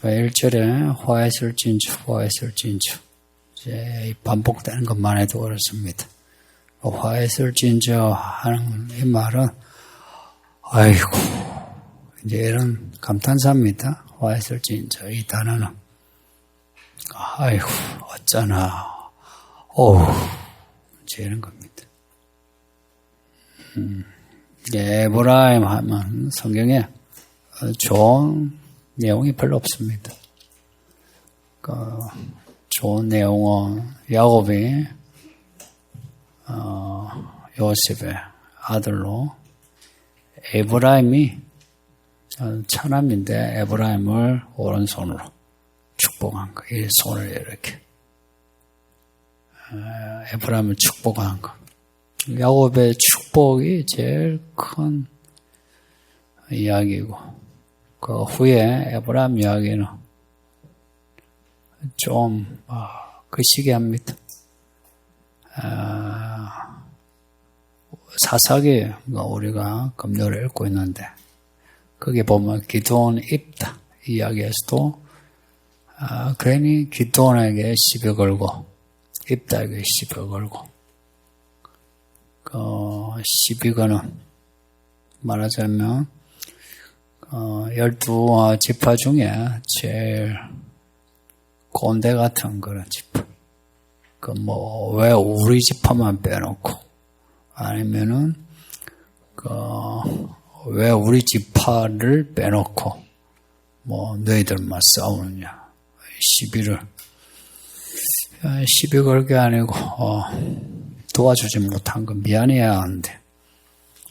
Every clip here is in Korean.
1절에 화해설 진주, 화해설 진주. 이제 반복되는 것만 해도 그렇습니다. 화해설 진주 하는 이 말은, 아이고, 이제 이런 감탄사입니다. 화해설 진주. 이 단어는, 아이고, 어쩌나, 어우, 이제 이런 겁니다. 에브라임 하면 성경에 좋은 내용이 별로 없습니다. 좋은 내용은 야곱이 요셉의 아들로 에브라임이 차남인데 에브라임을 오른손으로 축복한 거. 이 손을 이렇게 에브라임을 축복한 거. 야곱의 축복이 제일 큰 이야기고 그 후에 에브라임 이야기는 좀 거시기합니다. 사사기 우리가 금요일에 읽고 있는데 거기 보면 기드온 입다 이야기에서도 괜히 기드온에게 시비 걸고 입다에게 시비 걸고 시비 거는 말하자면 12지파 중에 제일 꼰대 같은 그런 지파. 왜 우리 지파만 빼놓고, 아니면은, 왜 우리 지파를 빼놓고, 너희들만 싸우느냐. 시비 걸게 아니고, 도와주지 못한 건 미안해야 하는데,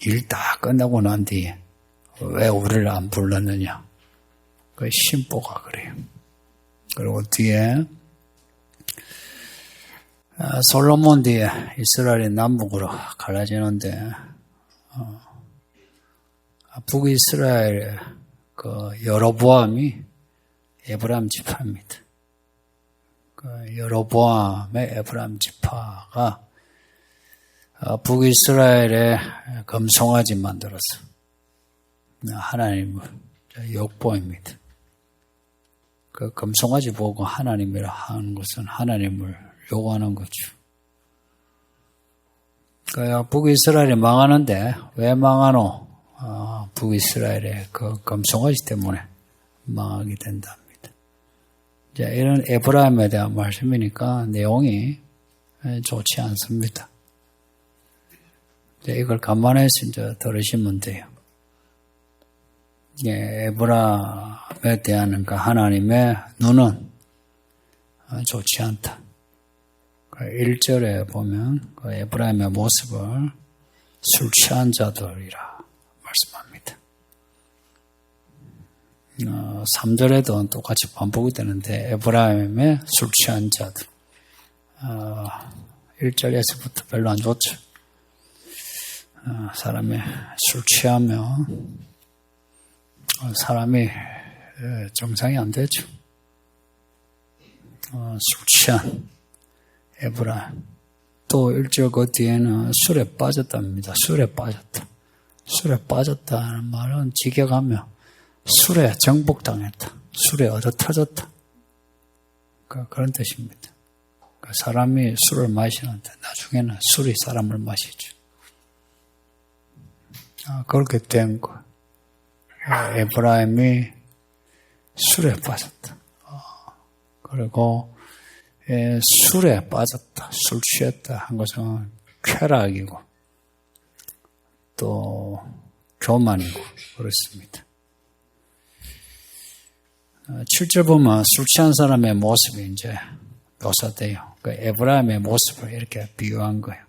일 다 끝나고 난 뒤에, 왜 우리를 안 불렀느냐. 그 심보가 그래요. 그리고 뒤에 솔로몬 뒤에 이스라엘이 남북으로 갈라지는데 북이스라엘의 여로보암이 에브라임 지파입니다. 여로보암의 에브라임 지파가 북이스라엘의 금송아지 만들어서 하나님을 욕보입니다. 그 금송아지 보고 하나님이라 하는 것은 하나님을 욕하는 거죠. 북이스라엘이 망하는데 왜 망하노? 북이스라엘의 그 금송아지 때문에 망하게 된답니다. 이제 이런 에브라임에 대한 말씀이니까 내용이 좋지 않습니다. 이제 이걸 감안해서 이제 들으시면 돼요. 에브라임에 대한 하나님의 눈은 좋지 않다. 1절에 보면 에브라임의 모습을 술 취한 자들이라 말씀합니다. 3절에도 똑같이 반복이 되는데 에브라임의 술 취한 자들. 1절에서부터 별로 안 좋죠. 사람이 술 취하면 사람이 정상이 안 되죠. 술 취한 에브라임. 또 1절 그 뒤에는 술에 빠졌답니다. 술에 빠졌다. 술에 빠졌다는 말은 직역하며 술에 정복당했다. 술에 얻어터졌다. 그런 뜻입니다. 사람이 술을 마시는데 나중에는 술이 사람을 마시죠. 그렇게 된 거. 에브라임이 술에 빠졌다. 그리고 술에 빠졌다. 술 취했다 한 것은 쾌락이고 또 교만이고 그렇습니다. 7절 보면 술 취한 사람의 모습이 이제 묘사돼요. 에브라임의 모습을 이렇게 비유한 거예요.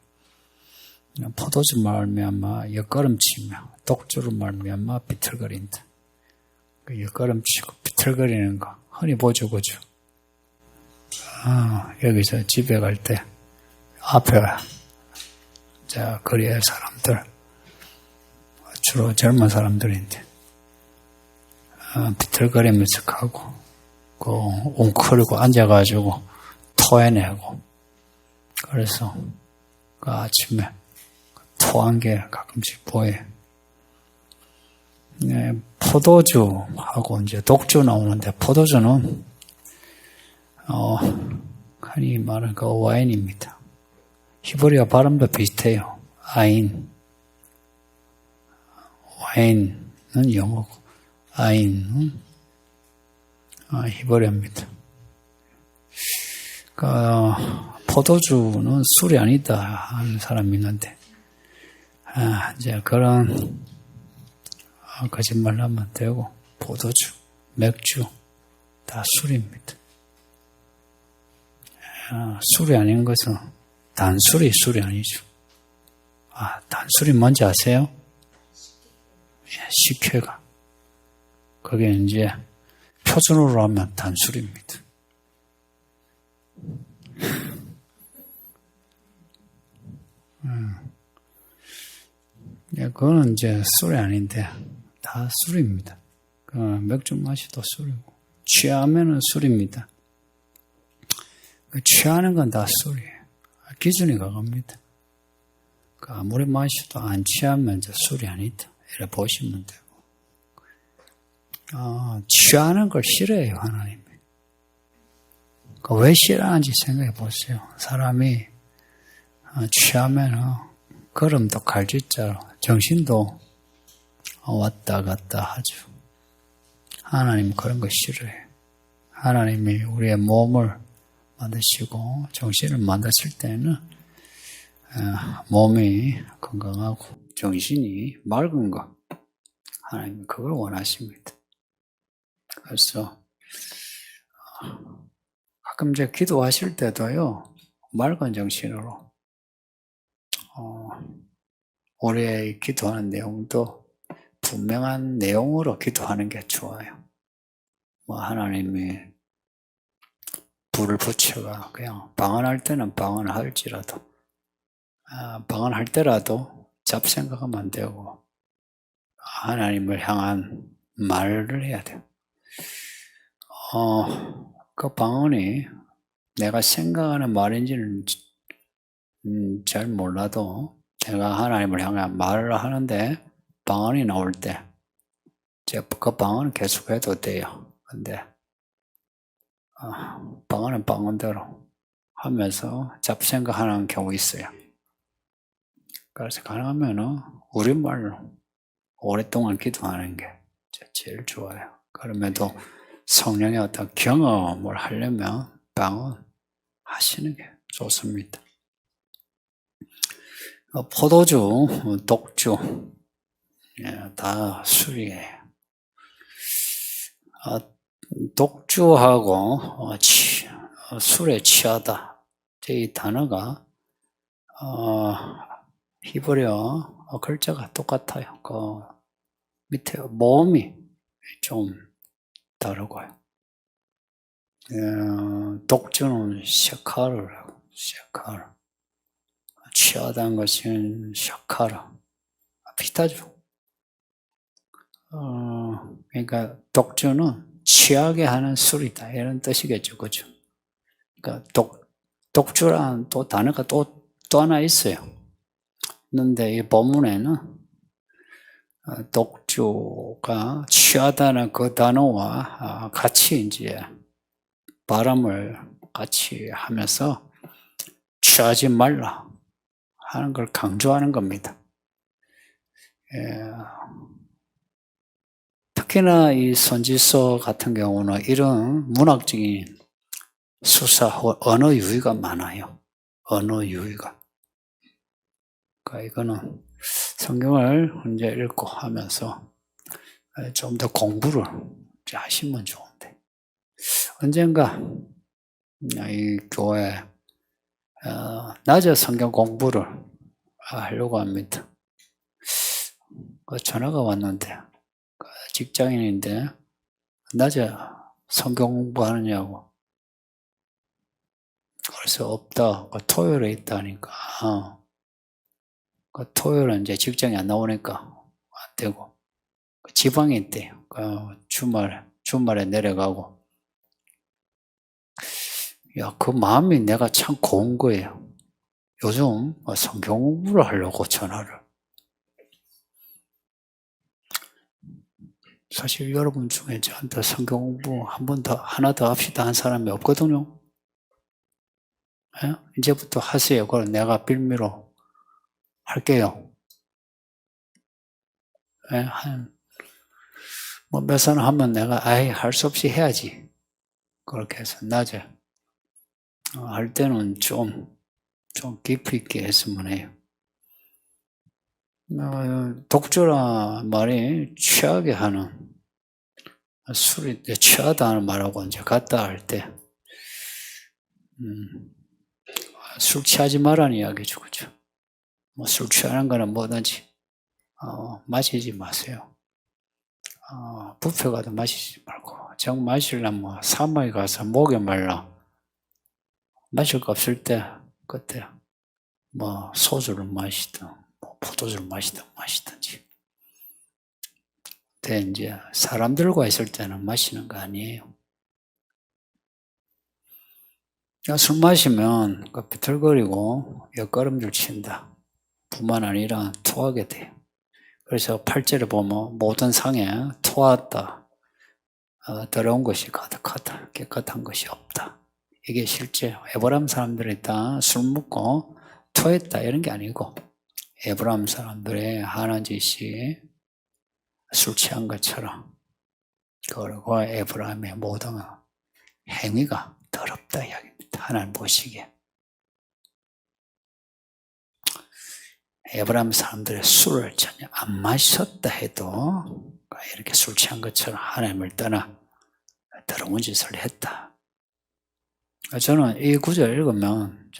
포도주 말미암아 엿걸음치며 독주로 말미암아 비틀거린다. 엿걸음치고 비틀거리는 거 흔히 보죠, 그죠? 여기서 집에 갈 때 앞에 거리의 사람들 주로 젊은 사람들인데 비틀거리면서 가고 웅크리고 앉아가지고 토해내고 그래서 아침에 토한 게 가끔씩 보여요. 포도주하고 이제 독주 나오는데, 포도주는, 흔히 말하는 그 와인입니다. 히브리어 발음도 비슷해요. 아인. 와인은 영어고, 아인은 히브리어입니다. 포도주는 술이 아니다 하는 사람이 있는데, 이제 그런 거짓말 하면 되고, 포도주, 맥주, 다 술입니다. 술이 아닌 것은 단술이 술이 아니죠. 단술이 뭔지 아세요? 식혜가. 그게 이제 표준어로 하면 단술입니다. 그거는 이제 술이 아닌데 다 술입니다. 맥주 마시도 술이고 취하면은 술입니다. 취하는 건 다 술이에요. 기준이 그겁니다. 아무리 마셔도 안 취하면 이제 술이 아니다. 이렇게 보시면 되고. 취하는 걸 싫어해요, 하나님이. 왜 싫어하는지 생각해 보세요. 사람이 취하면 걸음도 갈짓자로 정신도 왔다 갔다 하죠. 하나님은 그런 거 싫어해요. 하나님이 우리의 몸을 만드시고 정신을 만드실 때는 몸이 건강하고 정신이 맑은 거, 하나님은 그걸 원하십니다. 그래서 가끔 이제 기도하실 때도요, 맑은 정신으로 우리의 기도하는 내용도 분명한 내용으로 기도하는 게 좋아요. 하나님이 불을 붙여가 그냥 방언할 때는 방언할지라도 방언할 때라도 잡생각하면 안 되고 하나님을 향한 말을 해야 돼요. 그 방언이 내가 생각하는 말인지는 잘 몰라도 내가 하나님을 향한 말을 하는데 방언이 나올 때 그 방언은 계속해도 돼요. 근데 방언은 방언대로 하면서 잡생각하는 경우 있어요. 그래서 가능하면은 우리말로 오랫동안 기도하는 게 제일 좋아요. 그러면도 성령의 어떤 경험을 하려면 방언 하시는 게 좋습니다. 포도주, 독주 다 술이에요. 독주하고 술에 취하다 이 단어가 히브리어 글자가 똑같아요. 그 밑에 모음이 좀 다르고요. 독주는 샤카르라고, 샤카르. 취하다는 것은 샤카르. 비슷하죠. 그러니까 독주는 취하게 하는 술이다 이런 뜻이겠죠, 그죠? 그러니까 독주란 또 단어가 또 하나 있어요. 있는데 이 본문에는 독주가 취하다는 그 단어와 같이 이제 발음을 같이 하면서 취하지 말라 하는 걸 강조하는 겁니다. 특히나 이 선지서 같은 경우는 이런 문학적인 수사, 언어 유희가 많아요. 언어 유희가. 그러니까 이거는 성경을 이제 읽고 하면서 좀 더 공부를 하시면 좋은데. 언젠가 이 교회 낮에 성경 공부를 하려고 합니다. 전화가 왔는데 직장인인데 낮에 성경 공부하느냐고. 그래서 없다. 토요일에 있다니까. 토요일은 이제 직장이 안 나오니까 안 되고 지방에 있대요. 주말에 내려가고. 그 마음이 내가 참 고운 거예요. 요즘 성경 공부를 하려고 전화를. 사실 여러분 중에 저한테 성경 공부 하나 더 합시다 한 사람이 없거든요. 예? 이제부터 하세요. 그럼 내가 빌미로 할게요. 예? 몇 사람 하면 내가 할 수 없이 해야지. 그렇게 해서 낮에 할 때는 좀 깊이 있게 했으면 해요. 독주라 말이 취하게 하는, 술이 취하다는 말하고 이제 갔다 할 때, 술 취하지 말라는 이야기죠, 그죠? 술 취하는 거는 뭐든지, 마시지 마세요. 뷔페 가도 마시지 말고, 정 마시려면 사막에 가서 목에 말라. 마실 거 없을 때, 그때, 소주를 마시든, 포도주를 마시든지. 근데 이제 사람들과 있을 때는 마시는 거 아니에요. 술 마시면 비틀거리고 옆걸음질 친다. 뿐만 아니라 토하게 돼요. 그래서 8절에 보면 모든 상에 토하다. 더러운 것이 가득하다. 깨끗한 것이 없다. 이게 실제 에브라임 사람들이 다 술 먹고 토했다 이런 게 아니고 에브라임 사람들의 하는 짓이 술 취한 것처럼 그리고 에브라임의 모든 행위가 더럽다 이야기입니다. 하나님 보시기에. 에브라임 사람들의 술을 전혀 안 마셨다 해도 이렇게 술 취한 것처럼 하나님을 떠나 더러운 짓을 했다. 저는 이 구절 읽으면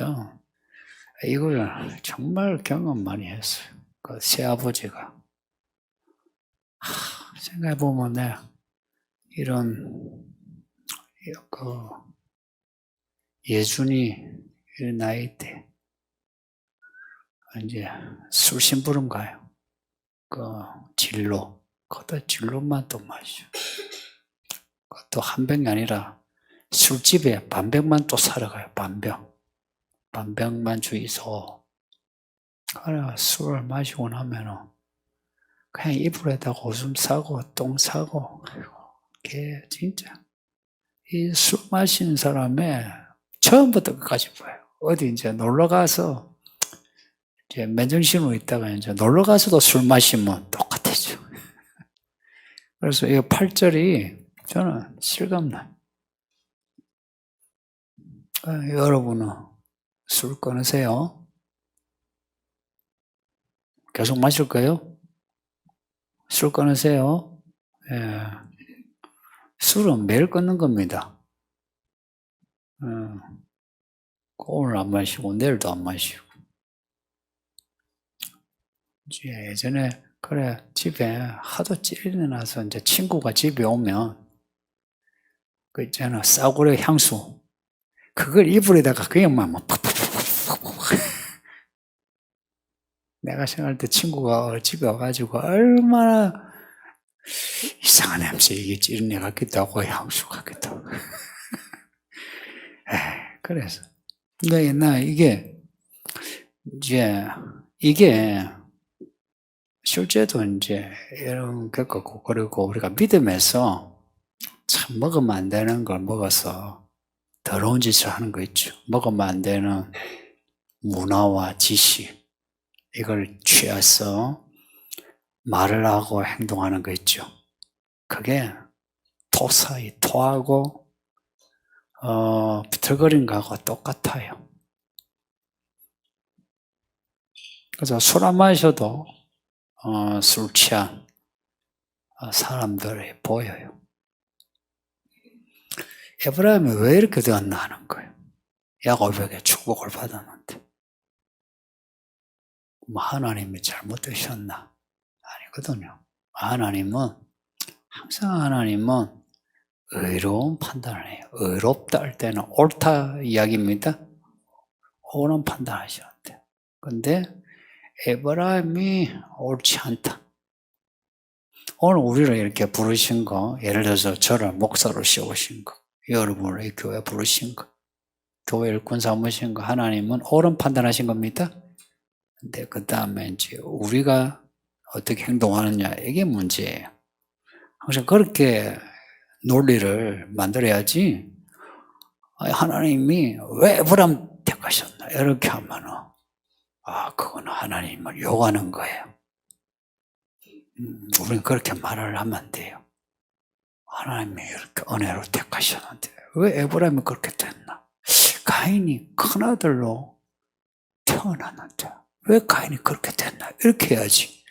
이걸 정말 경험 많이 했어요. 그 새아버지가 생각해보면 내가 이런 예준이 이런 나이 때 이제 술 심부름 가요. 진로. 그것도 진로만 또 마셔. 그것도 한 병이 아니라 술집에 반병만 또 사러 가요. 반병만 주이소. 그래, 술을 마시고 나면은 그냥 이불에다가 오줌 싸고 똥 싸고 걔 진짜 이 술 마시는 사람의 처음부터 끝까지 봐요. 어디 이제 놀러 가서 이제 맨정신으로 있다가 이제 놀러 가서도 술 마시면 똑같아져. 그래서 이 8절이 저는 실감나요. 여러분은 술 끊으세요? 계속 마실 거예요? 술 끊으세요? 예. 술은 매일 끊는 겁니다. 오늘 안 마시고 내일도 안 마시고. 예전에 그래 집에 하도 찌르내 나서 이제 친구가 집에 오면 그 있잖아 싸구려 향수 그걸 이불에다가 그냥 막 팍팍팍팍팍 내가 생각할 때 친구가 집에 와가지고 얼마나 이상한 냄새 이게 찌르내 같기도 하고 향수 같기도 하고 그래서 근데 옛날 이게 실제도 이제 이런 겪었고 그리고 우리가 믿음에서 참 먹으면 안 되는 걸 먹어서 더러운 짓을 하는 거 있죠. 먹으면 안 되는 문화와 지식 이걸 취해서 말을 하고 행동하는 거 있죠. 그게 토사이 토하고 비틀거리는 거하고 똑같아요. 그래서 술 안 마셔도 술 취한 사람들이 보여요. 에브라임이 왜 이렇게 되었나 하는 거예요. 야곱에게 축복을 받았는데 하나님이 잘못되셨나? 아니거든요. 하나님은 의로운 판단을 해요. 의롭다 할 때는 옳다 이야기입니다. 옳은 판단하셔야 돼요. 근데 에브라임이 옳지 않다. 오늘 우리를 이렇게 부르신 거, 예를 들어서 저를 목사로 씌우신 거, 여러분을 이 교회 부르신 거, 교회 일꾼 삼으신 거, 하나님은 옳은 판단하신 겁니다. 근데 그 다음에 이제 우리가 어떻게 행동하느냐, 이게 문제예요. 항상 그렇게 논리를 만들어야지. 하나님이 왜 에브라임 택하셨나 이렇게 하면은 그건 하나님을 욕하는 거예요. 우리는 그렇게 말을 하면 안 돼요. 하나님이 이렇게 은혜로 택하셨는데 왜 에브라임이 그렇게 됐나? 가인이 큰아들로 태어났는데 왜 가인이 그렇게 됐나? 이렇게 해야지.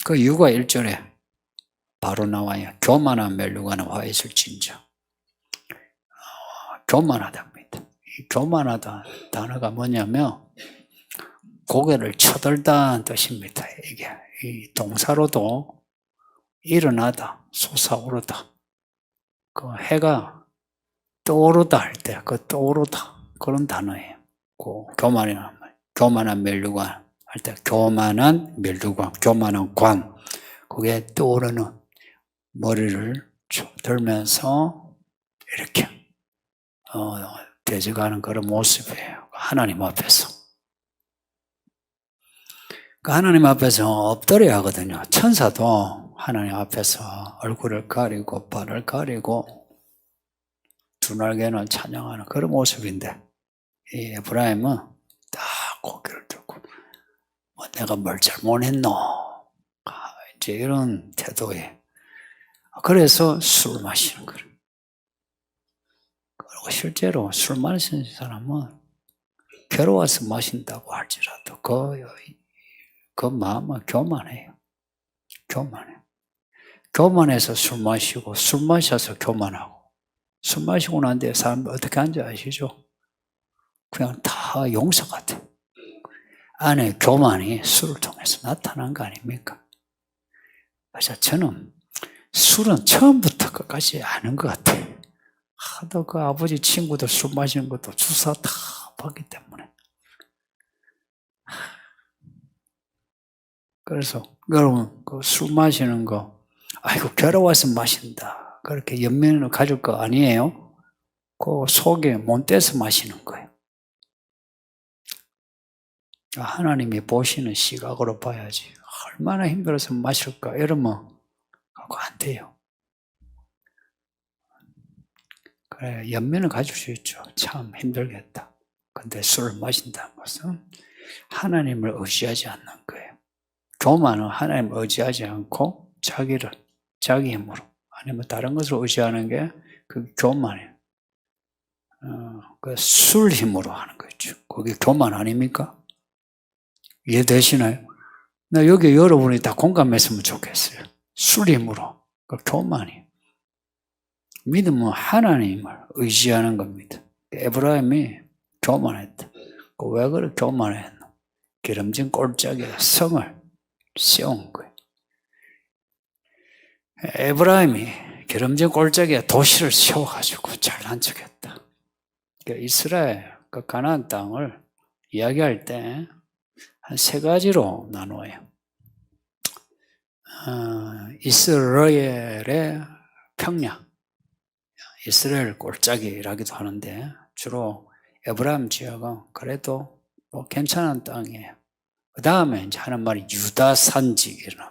그 이유가 1절에 바로 나와요. 교만한 멸류관은 화 있을진저. 교만하답니다. 이 교만하다 단어가 뭐냐면 고개를 쳐들다는 뜻입니다. 이게 이 동사로도 일어나다, 솟아오르다. 그 해가 떠오르다 할 때 그 떠오르다 그런 단어예요. 그 교만한 멸류관 할 때 교만한 멸류관, 교만한 관. 그게 떠오르는 머리를 들면서 이렇게 대적하는 그런 모습이에요. 하나님 앞에서. 하나님 앞에서 엎드려야 하거든요. 천사도 하나님 앞에서 얼굴을 가리고 발을 가리고 두 날개는 찬양하는 그런 모습인데 이 에브라임은 딱 고개를 들고 내가 뭘 잘못했노? 이제 이런 태도에 그래서 술 마시는 거예요. 그리고 실제로 술 마시는 사람은 괴로워서 마신다고 할지라도 그 마음은 교만해요. 교만해. 교만해서 술 마시고 술 마셔서 교만하고 술 마시고 난 뒤에 사람 어떻게 하는지 아시죠? 그냥 다 용서 같아. 안에 교만이 술을 통해서 나타난 거 아닙니까? 그래서 저는 술은 처음부터 끝까지 아는 것 같아요. 하도 그 아버지 친구들 술 마시는 것도 주사 다 봤기 때문에. 그래서 여러분 그 술 마시는 거 아이고 괴로워서 마신다 그렇게 연민을 가질 거 아니에요? 그 속에 못 떼서 마시는 거예요. 하나님이 보시는 시각으로 봐야지 얼마나 힘들어서 마실까 이러면 그거 안 돼요. 그래 연민을 가질 수 있죠. 참 힘들겠다. 근데 술을 마신다는 것은 하나님을 의지하지 않는 거예요. 교만은 하나님을 의지하지 않고 자기 힘으로 아니면 다른 것을 의지하는 게 그 교만이에요. 그 술 힘으로 하는 거죠. 그게 교만 아닙니까? 이해되시나요? 나 여기 여러분이 다 공감했으면 좋겠어요. 술 힘으로. 그 교만이에요. 믿음은 하나님을 의지하는 겁니다. 에브라임이 교만했다. 왜 그렇게 교만했노? 기름진 꼴짝에 성을 세운 거예요. 에브라임이 기름진 꼴짝에 도시를 세워가지고 잘난 척했다. 이스라엘 그 가나안 땅을 이야기할 때 한 세 가지로 나누어요. 이스라엘의 평야, 이스라엘 꼴짝이라기도 하는데 주로 에브라임 지역은 그래도 뭐 괜찮은 땅이에요. 그 다음에 이제 하는 말이 유다 산지라는.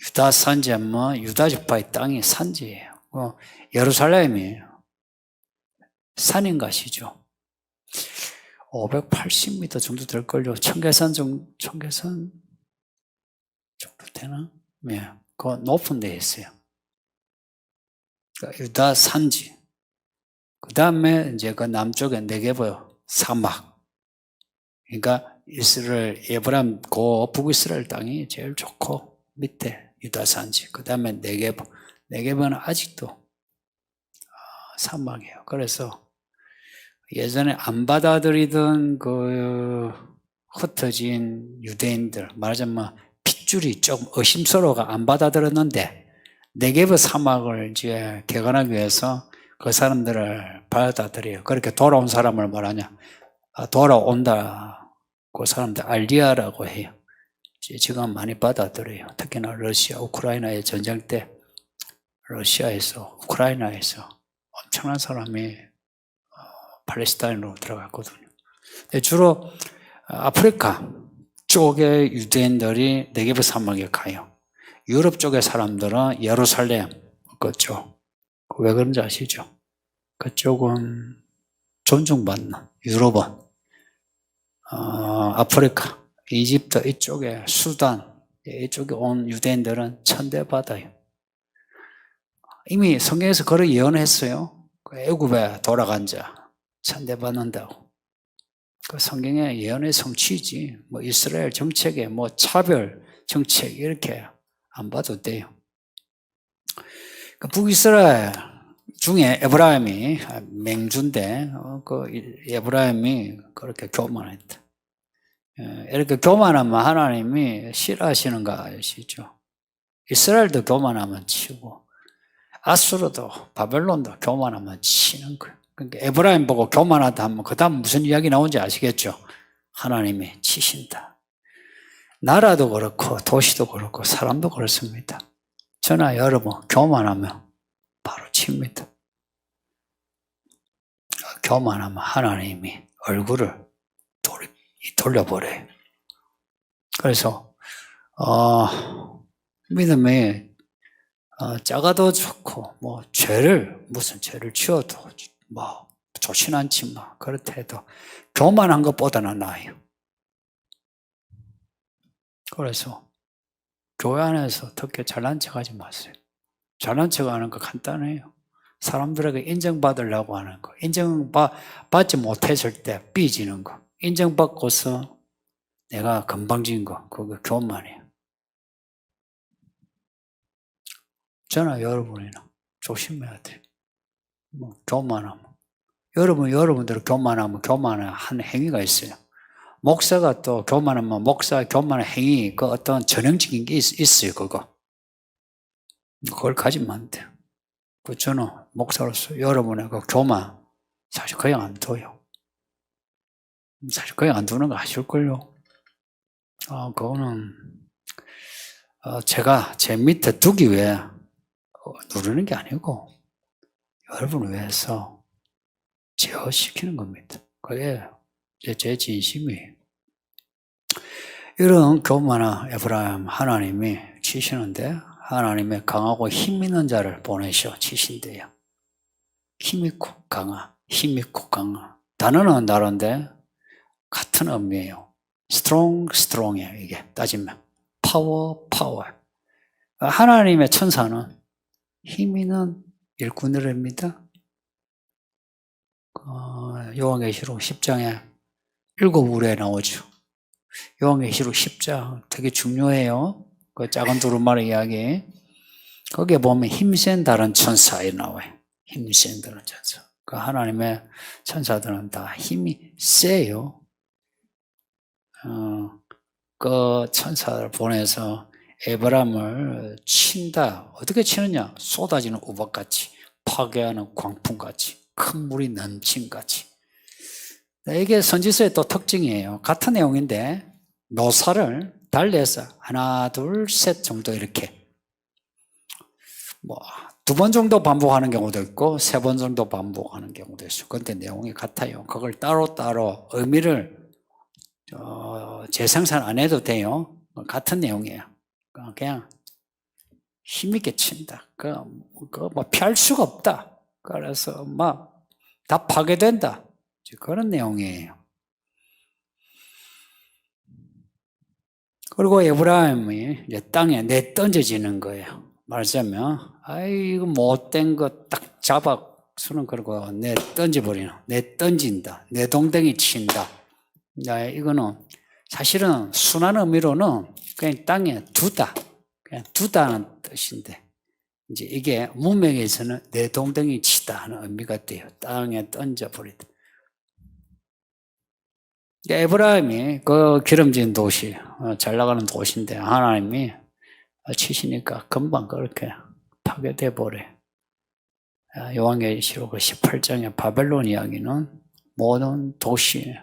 유다 산지하면 유다 지파의 땅이 산지예요. 예루살렘이 산인 것이죠. 580m 정도 될걸요. 청계산 정도 되나? 네, 그 높은 데 있어요. 그러니까 유다 산지. 그 다음에 이제 그 남쪽에 네게브 사막. 그러니까 이스라엘, 에브라임, 북이스라엘 땅이 제일 좋고, 밑에 유다 산지. 그 다음에 네게브. 네게브는 아직도 사막이에요. 그래서 예전에 안 받아들이던 그 흩어진 유대인들, 말하자면 핏줄이 조금 의심스러워가 안 받아들였는데, 네게브 사막을 이제 개간하기 위해서 그 사람들을 받아들여요. 그렇게 돌아온 사람을 뭐라냐? 돌아온다. 그 사람들 알리아라고 해요. 지금 많이 받아들여요. 특히나 러시아, 우크라이나의 전쟁 때 러시아에서, 우크라이나에서 엄청난 사람이 팔레스타인으로 들어갔거든요. 주로 아프리카 쪽의 유대인들이 네게브 사막에 가요. 유럽 쪽의 사람들은 예루살렘 그쪽. 왜 그런지 아시죠? 그쪽은 존중받는 유럽은 아프리카, 이집트 이쪽에 수단 이쪽에 온 유대인들은 천대받아요. 이미 성경에서 그런 예언했어요. 애굽에 돌아간 자 천대받는다고. 그 성경의 예언의 성취지. 뭐 이스라엘 정책에 뭐 차별 정책 이렇게 안 봐도 돼요. 그 북이스라엘 중에 에브라임이 맹주인데 그 에브라임이 그렇게 교만했다. 이렇게 교만하면 하나님이 싫어하시는 거 아시죠? 이스라엘도 교만하면 치고 아수르도 바벨론도 교만하면 치는 거예요. 그러니까 에브라임 보고 교만하다 하면 그 다음 무슨 이야기 나오는지 아시겠죠? 하나님이 치신다. 나라도 그렇고 도시도 그렇고 사람도 그렇습니다. 저나 여러분 교만하면 바로 칩니다. 교만하면 하나님이 얼굴을 돌려버려요. 그래서 믿음이 작아도 좋고 뭐 무슨 죄를 지어도 뭐 좋진 않지만 그렇다 해도 교만한 것보다는 나아요. 그래서 교회 안에서 특히 잘난 척하지 마세요. 잘난 척하는 거 간단해요. 사람들에게 인정받으려고 하는 거, 인정받지 못했을 때 삐지는 거, 인정받고서 내가 건방진 거, 그거 교만이에요. 저나 여러분이나 조심해야 돼요. 뭐 교만하면 여러분들 교만하면 교만한 행위가 있어요. 목사가 또 교만하면 목사 교만한 행위, 그 어떤 전형적인 게 있어요. 그걸 가지면 안 돼요. 저는 목사로서 여러분의 그 교만 사실 그냥 안 둬요. 사실 그냥 안 두는 거 아실걸요. 그거는 제가 제 밑에 두기 위해 누르는 게 아니고 여러분을 위해서 제어시키는 겁니다. 그게 제 진심이에요. 이런 교만한 에브라임 하나님이 치시는데 하나님의 강하고 힘 있는 자를 보내셔 치신대요. 힘 있고 강한, 힘 있고 강한. 단어는 다른데 같은 의미예요. strong이에요. 이게 따지면 파워. 하나님의 천사는 힘 있는 일꾼들입니다. 요한계시록 10장에 7우레 나오죠. 요한계시록 10장 되게 중요해요. 그 작은 두루마리 이야기. 거기에 보면 힘센 다른 천사에 나와요. 힘센 다른 천사. 그 하나님의 천사들은 다 힘이 세요. 그 천사를 보내서 에브람을 친다. 어떻게 치느냐? 쏟아지는 우박같이, 파괴하는 광풍같이, 큰 물이 넘친같이. 이게 선지서의 또 특징이에요. 같은 내용인데 묘사를 달리해서 하나, 둘, 셋 정도 이렇게 뭐 2번 정도 반복하는 경우도 있고 3번 정도 반복하는 경우도 있어요. 그런데 내용이 같아요. 그걸 따로따로 의미를 재생산 안 해도 돼요. 같은 내용이에요. 그냥 힘있게 친다. 뭐 피할 수가 없다. 그래서 막 다 파괴된다. 그런 내용이에요. 그리고 에브라임이 이제 땅에 내던져지는 거예요. 말하자면, 이거 못된 거 딱 잡아서는 그러고 내던진다. 내 동댕이 친다. 이거는 사실은 순한 의미로는 그냥 땅에 그냥 두다는 뜻인데, 이제 이게 문맥에서는 내 동댕이 치다 하는 의미가 돼요. 땅에 던져버리다. 에브라임이 그 기름진 도시, 잘 나가는 도시인데 하나님이 치시니까 금방 그렇게 파괴돼 버려. 요한계시록 18장의 바벨론 이야기는 모든 도시,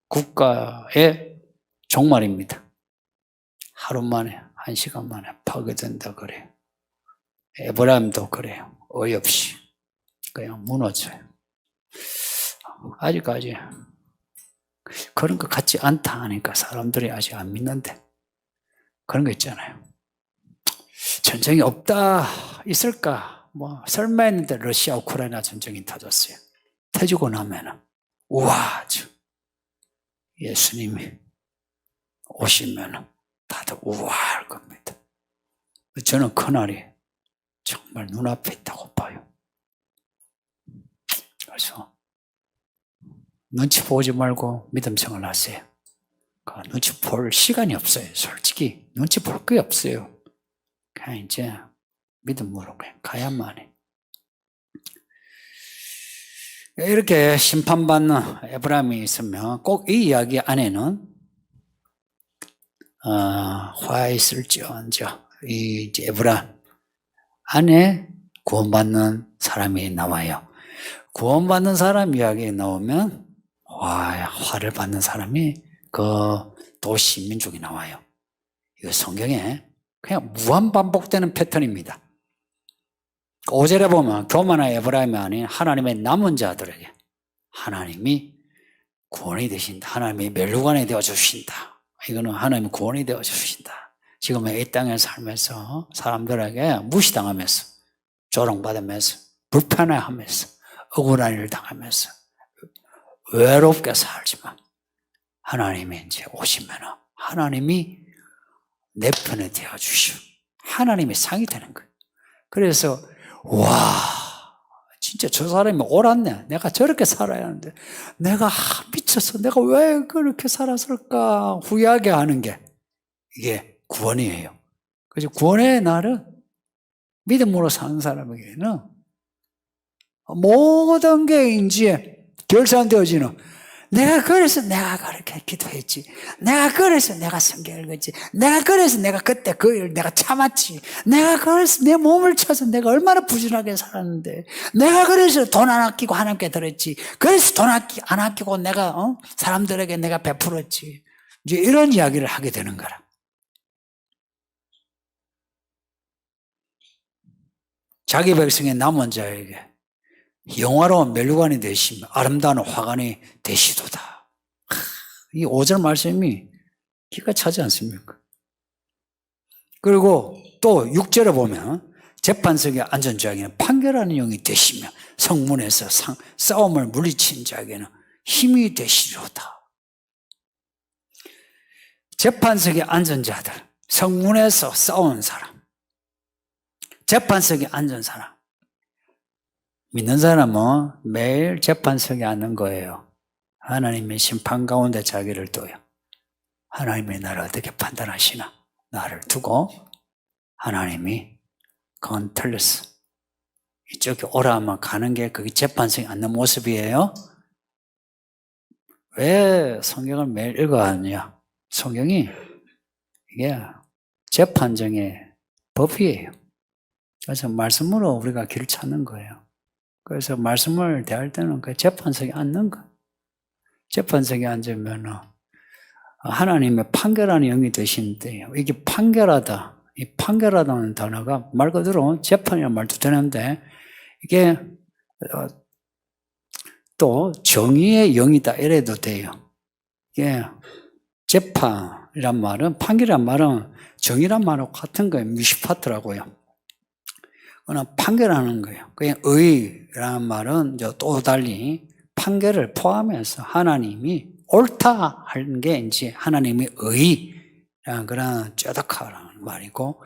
국가의 종말입니다. 하루 만에, 1시간 만에 파괴된다 그래요. 에브라임도 그래요. 어이없이 그냥 무너져요. 아직까지 그런 것 같지 않다 하니까 사람들이 아직 안 믿는데 그런 거 있잖아요. 전쟁이 없다, 있을까? 뭐, 설마 했는데 러시아, 우크라이나 전쟁이 터졌어요. 터지고 나면은, 우와, 예수님이 오시면은 다들 우와 할 겁니다. 저는 그날이 정말 눈앞에 있다고 봐요. 그래서 눈치 보지 말고 믿음 생활 하세요. 눈치 볼 시간이 없어요. 솔직히 눈치 볼 게 없어요. 그냥 이제 믿음으로 그냥 가야만 해. 이렇게 심판받는 에브라임이 있으면 꼭 이 이야기 안에는 화 있을지언정 이 에브라임 안에 구원받는 사람이 나와요. 구원받는 사람 이야기 나오면 화를 받는 사람이 그 도시 민족이 나와요. 이거 성경에 그냥 무한 반복되는 패턴입니다. 5절에 보면 교만한 에브라임이 아닌 하나님의 남은 자들에게 하나님이 구원이 되신다. 하나님이 멸류관이 되어주신다. 이거는 하나님이 구원이 되어주신다. 지금 이 땅에 살면서 사람들에게 무시당하면서 조롱받으면서 불편해하면서 억울한 일을 당하면서 외롭게 살지만 하나님이 이제 오시면 하나님이 내 편에 되어주시오. 하나님의 상이 되는 거예요. 그래서 진짜 저 사람이 옳았네. 내가 저렇게 살아야 하는데 내가 미쳤어. 내가 왜 그렇게 살았을까 후회하게 하는 게 이게 구원이에요. 그래서 구원의 날은 믿음으로 사는 사람에게는 모든 게 이제 결산되어지는 내가 그래서 내가 그렇게 기도했지. 내가 그래서 내가 성경 읽었지. 내가 그래서 내가 그때 그 일 내가 참았지. 내가 그래서 내 몸을 쳐서 내가 얼마나 부지런하게 살았는데. 내가 그래서 돈 안 아끼고 하나님께 드렸지. 그래서 돈 안 아끼고 내가 사람들에게 내가 베풀었지. 이제 이런 이야기를 하게 되는 거라. 자기 백성의 남은 자에게 영화로운 멸류관이 되시며 아름다운 화관이 되시도다. 이 5절 말씀이 기가 차지 않습니까? 그리고 또 6절에 보면 재판석에 앉은 자에게는 판결하는 영이 되시며 성문에서 싸움을 물리친 자에게는 힘이 되시리로다. 재판석에 앉은 자들, 성문에서 싸우는 사람, 재판석에 앉은 사람, 믿는 사람은 매일 재판석에 앉는 거예요. 하나님의 심판 가운데 자기를 둬요. 하나님이 나를 어떻게 판단하시나? 나를 두고 하나님이 그건 틀렸어. 이쪽에 오라 하면 가는 게 그게 재판석에 앉는 모습이에요. 왜 성경을 매일 읽어야 하느냐? 성경이 이게 재판정의 법이에요. 그래서 말씀으로 우리가 길을 찾는 거예요. 그래서 말씀을 대할 때는 그 재판석에 앉는 거. 재판석에 앉으면 하나님의 판결하는 영이 되시는데 이게 판결하다. 이 판결하다는 단어가 말 그대로 재판이라는 말도 되는데 이게 또 정의의 영이다 이래도 돼요. 이게 재판이란 말은 판결이란 말은 정의란 말하고 같은 거예요. 미시파트라고요. 그러나 판결하는 거예요. 그냥 의라는 말은 또 달리 판결을 포함해서 하나님이 옳다 하는 게 이제 하나님의 의라는 그런 쩌덕하라는 말이고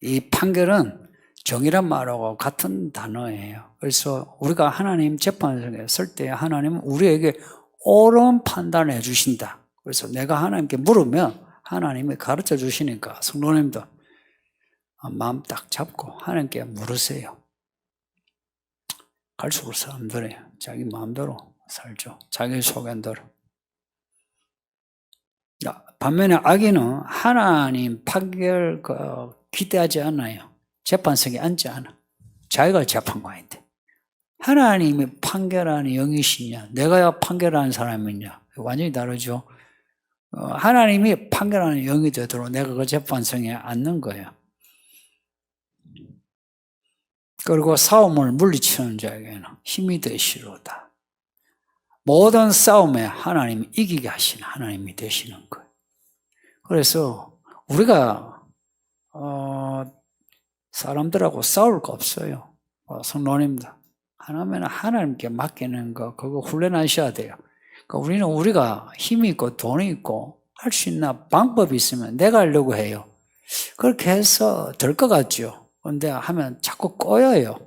이 판결은 정의란 말하고 같은 단어예요. 그래서 우리가 하나님 재판석에 설 때 하나님은 우리에게 옳은 판단을 해주신다. 그래서 내가 하나님께 물으면 하나님이 가르쳐 주시니까 성도님도 마음 딱 잡고 하나님께 물으세요. 갈수록 사람들이 자기 마음대로 살죠. 자기 소견대로. 반면에 악인은 하나님 판결 기대하지 않아요. 재판석에 앉지 않아. 자기가 재판관인데. 하나님이 판결하는 영이시냐 내가 판결하는 사람이냐 완전히 다르죠. 하나님이 판결하는 영이 되도록 내가 그 재판석에 앉는 거예요. 그리고 싸움을 물리치는 자에게는 힘이 되시로다. 모든 싸움에 하나님이 이기게 하시는 하나님이 되시는 거예요. 그래서 우리가 사람들하고 싸울 거 없어요. 성도님들. 하나면 하나님께 맡기는 거, 그거 훈련하셔야 돼요. 그러니까 우리는 우리가 힘이 있고 돈이 있고 할 수 있나 방법이 있으면 내가 하려고 해요. 그렇게 해서 될 것 같죠. 근데 하면 자꾸 꼬여요.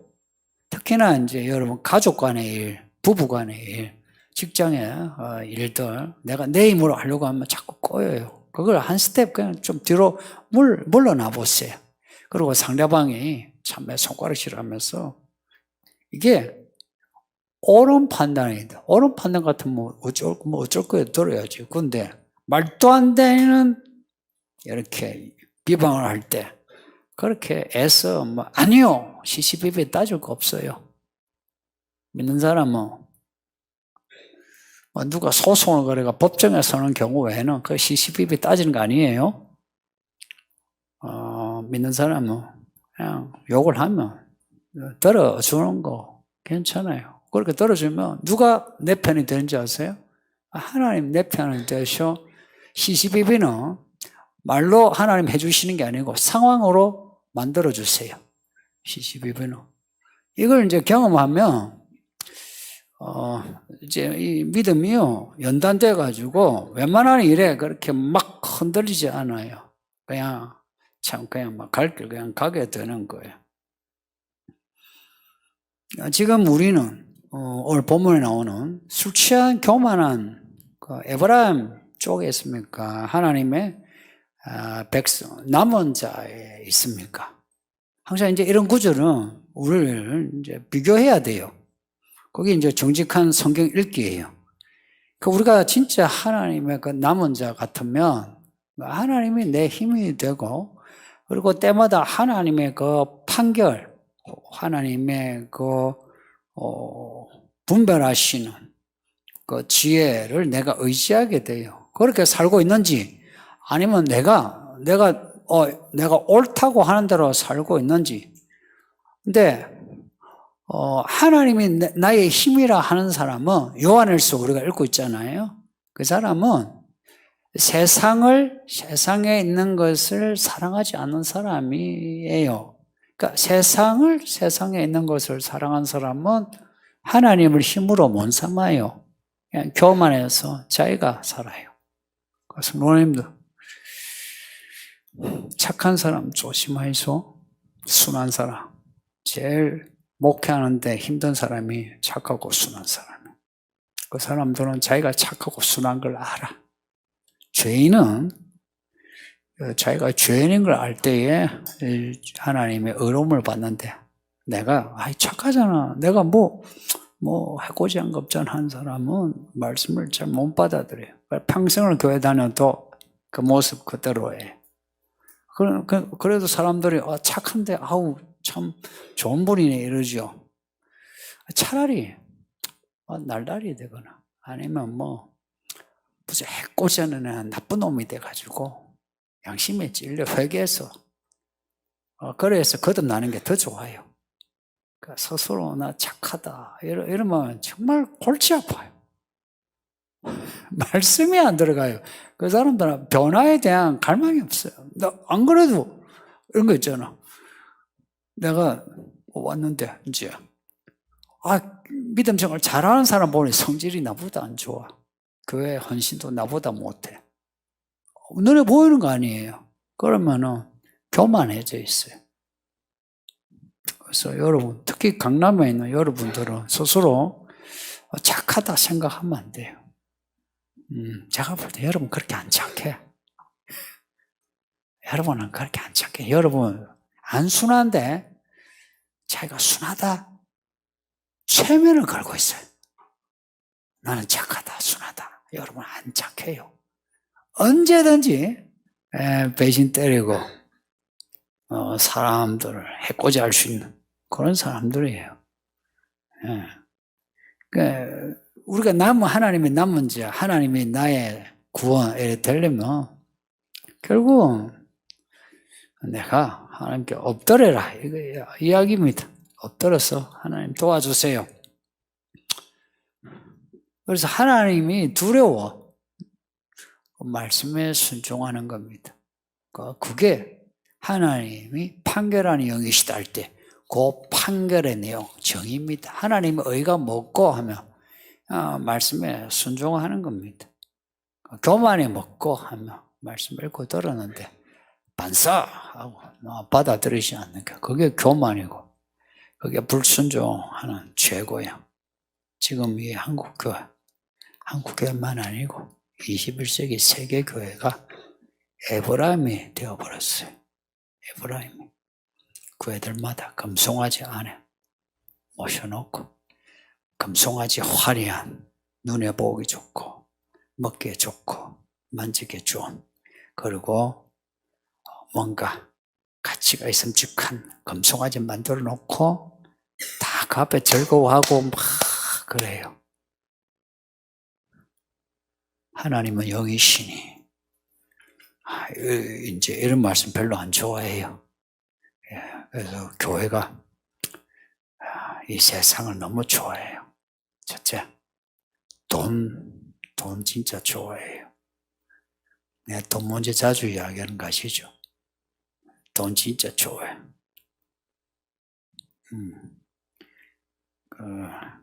특히나 이제 여러분 가족 간의 일, 부부 간의 일, 직장의 일들, 내가 내 힘으로 하려고 하면 자꾸 꼬여요. 그걸 한 스텝 그냥 좀 뒤로 물러나 보세요. 그리고 상대방이 참내 손가락질 하면서 이게 옳은 판단이다. 옳은 판단 같으면 어쩔 거에 들어야지. 근데 말도 안 되는 이렇게 비방을 할 때 그렇게 애써 아니요 시시비비 따질 거 없어요. 믿는 사람은 누가 소송을 걸어가 법정에 서는 경우 외에는 그 시시비비 따지는 거 아니에요. 믿는 사람은 그냥 욕을 하면 들어주는 거 괜찮아요. 그렇게 들어주면 누가 내 편이 되는지 아세요? 하나님 내 편이 되셔. 시시비비는 말로 하나님 해주시는 게 아니고 상황으로 만들어주세요. 시시비비는. 이걸 이제 경험하면, 이제 이 믿음이요, 연단돼가지고 웬만한 일에 그렇게 막 흔들리지 않아요. 그냥 막 갈 길 그냥 가게 되는 거예요. 지금 우리는, 오늘 본문에 나오는 술 취한 교만한 그 에브라임 쪽에 있습니까? 하나님의 백성, 남은 자에 있습니까? 항상 이제 이런 구절은 우리를 이제 비교해야 돼요. 그게 이제 정직한 성경 읽기예요. 그 우리가 진짜 하나님의 그 남은 자 같으면 하나님이 내 힘이 되고 그리고 때마다 하나님의 그 판결, 하나님의 그 분별하시는 그 지혜를 내가 의지하게 돼요. 그렇게 살고 있는지 아니면 내가 옳다고 하는 대로 살고 있는지. 근데 하나님이 나의 힘이라 하는 사람은 요한일서 우리가 읽고 있잖아요. 그 사람은 세상에 있는 것을 사랑하지 않는 사람이에요. 그러니까 세상에 있는 것을 사랑한 사람은 하나님을 힘으로 못 삼아요. 그냥 교만해서 자기가 살아요. 그래서 노님들 착한 사람 조심하이소. 순한 사람. 제일 목회하는데 힘든 사람이 착하고 순한 사람이에요. 그 사람들은 자기가 착하고 순한 걸 알아. 죄인은 자기가 죄인인 걸 알 때에 하나님의 의로움을 받는데 내가 착하잖아. 내가 해코지 한 거 없잖아 한 사람은 말씀을 잘 못 받아들여요. 평생을 교회 다녀도 그 모습 그대로예요. 그래도 사람들이 착한데 참 좋은 분이네 이러죠. 차라리 날달이 되거나 아니면 무슨 해코지 않는 나쁜 놈이 돼가지고 양심에 찔려 회개해서 그래서 거듭나는 게 더 좋아요. 그러니까 스스로 나 착하다 이러면 정말 골치 아파요. 말씀이 안 들어가요. 그 사람들은 변화에 대한 갈망이 없어요. 안 그래도 이런 거 있잖아. 내가 왔는데 이제 믿음 생활 잘하는 사람 보니 성질이 나보다 안 좋아. 교회 헌신도 나보다 못해. 눈에 보이는 거 아니에요. 그러면은 교만해져 있어요. 그래서 여러분, 특히 강남에 있는 여러분들은 스스로 착하다 생각하면 안 돼요. 제가 볼 때 여러분 그렇게 안 착해. 여러분은 그렇게 안 착해. 여러분 안 순한데 자기가 순하다. 최면을 걸고 있어요. 나는 착하다, 순하다. 여러분 안 착해요. 언제든지 배신 때리고 사람들을 해코지 할 수 있는 그런 사람들이에요. 그러니까 우리가 하나님의 남은 자, 하나님이 나의 구원에 되려면 결국 내가 하나님께 엎드려라 이거 이야기입니다. 엎드려서 하나님 도와주세요. 그래서 하나님이 두려워 말씀에 순종하는 겁니다. 그게 하나님이 판결하는 영이시다 할 때 그 판결의 내용, 정의입니다. 하나님의 의가 뭐고 하면 말씀에 순종하는 겁니다. 교만이 뭐고 하면 말씀 읽고 들었는데 반사하고 받아들이지 않는 게 그게 교만이고 그게 불순종하는 죄고요. 지금 이 한국교회만 아니고 21세기 세계교회가 에브라임이 되어버렸어요. 에브라임이. 교회들마다 금송아지 안에 모셔놓고 금송아지 화려한 눈에 보기 좋고 먹기에 좋고 만지기에 좋은 그리고 뭔가 가치가 있음직한 금송아지 만들어 놓고 다 그 앞에 즐거워하고 막 그래요. 하나님은 영이시니 이제 이런 말씀 별로 안 좋아해요. 그래서 교회가 이 세상을 너무 좋아해요. 첫째, 돈 진짜 좋아해요. 내가 돈 문제 자주 이야기하는 거 아시죠? 돈 진짜 좋아해요.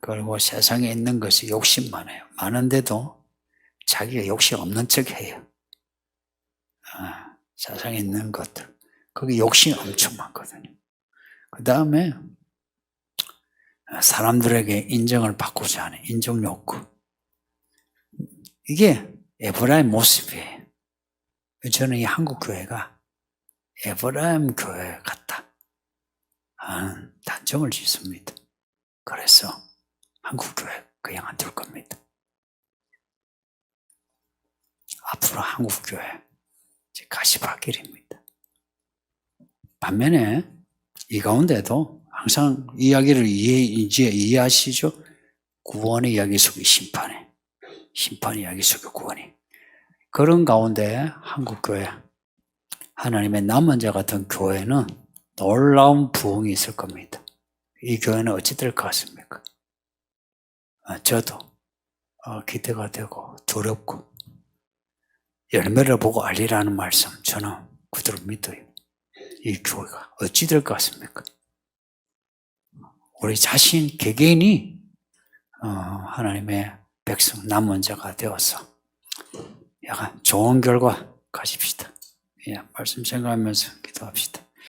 그리고 세상에 있는 것이 욕심 많아요. 많은데도 자기가 욕심 없는 척 해요. 세상에 있는 것들. 거기 욕심이 엄청 많거든요. 그 다음에 사람들에게 인정을 받고자 하는 인정 욕구. 이게 에브라임 모습이에요. 저는 이 한국교회가 에브라임 교회 같다 하는 단정을 짓습니다. 그래서 한국교회 그냥 안 둘 겁니다. 앞으로 한국교회 가시밭길입니다. 반면에 이 가운데도 항상 이야기를 이해하시죠? 구원의 이야기 속에 심판의 이야기 속에 구원이. 그런 가운데 한국교회, 하나님의 남은 자 같은 교회는 놀라운 부흥이 있을 겁니다. 이 교회는 어찌 될 것 같습니까? 저도 기대가 되고 두렵고 열매를 보고 알리라는 말씀 저는 그대로 믿어요. 이 교회가 어찌 될 것 같습니까? 우리 자신 개개인이 하나님의 백성 남은 자가 되어서 약간 좋은 결과 가집시다. 예, 말씀 생각하면서 기도합시다.